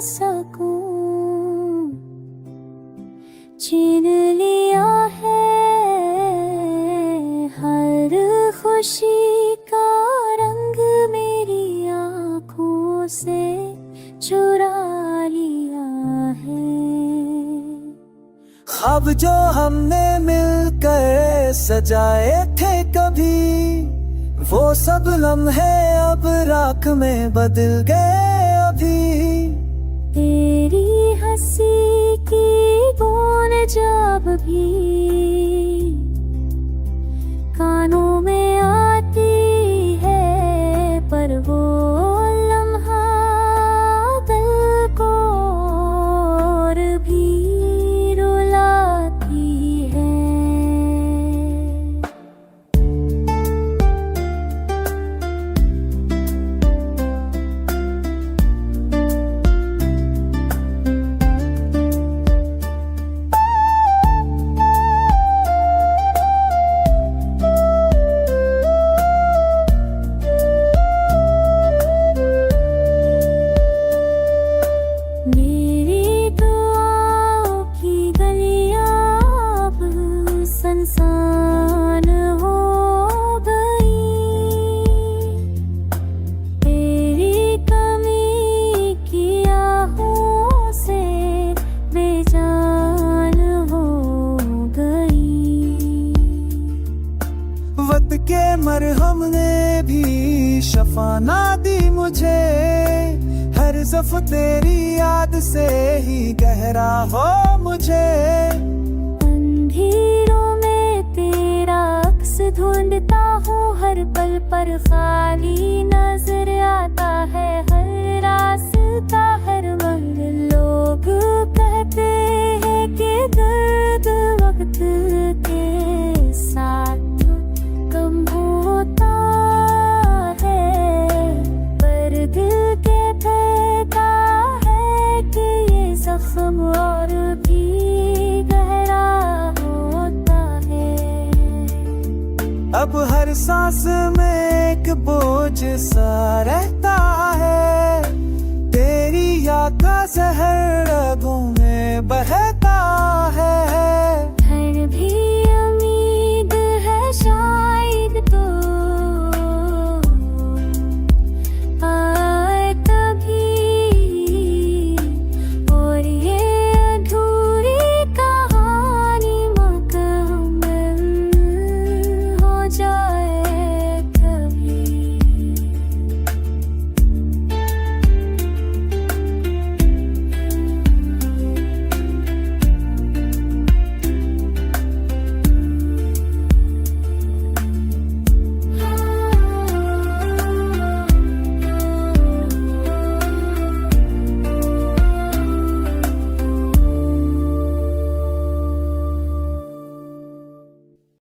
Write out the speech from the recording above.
सकूं। छीन लिया है हर खुशी का रंग मेरी आँखों से चुरा लिया है। ख्वाब जो हमने मिलकर सजाए थे कभी, वो सब लम्हे अब राख में बदल गए अभी। तेरी हंसी की बूंद जब भी कानों में आती है, पर वो लम्हा दिल को और भी रुलाती है। मेरी दुआओं की गलियां अब सुनसान हो गई। तेरी कमी की आहों से बेजान हो गई। वक्त के मरहम ने भी शफा ना दी मुझे, हर ज़फ़ तेरी याद से ही गहरा हो मुझे। अंधेरों में तेरा अक्स ढूंढता हूँ, हर पल पर खाली नजर आता है हर रास्ता हर मंजिल। लोग कहते हैं कि दर्द वक्त के साथ कम होता है, पर दिल के कहता है कि ये जख्म और भी गहरा होता है। अब हर सांस में एक बोझ सा रहता है, तेरी याद का जहर रगों में बहता है। घर भी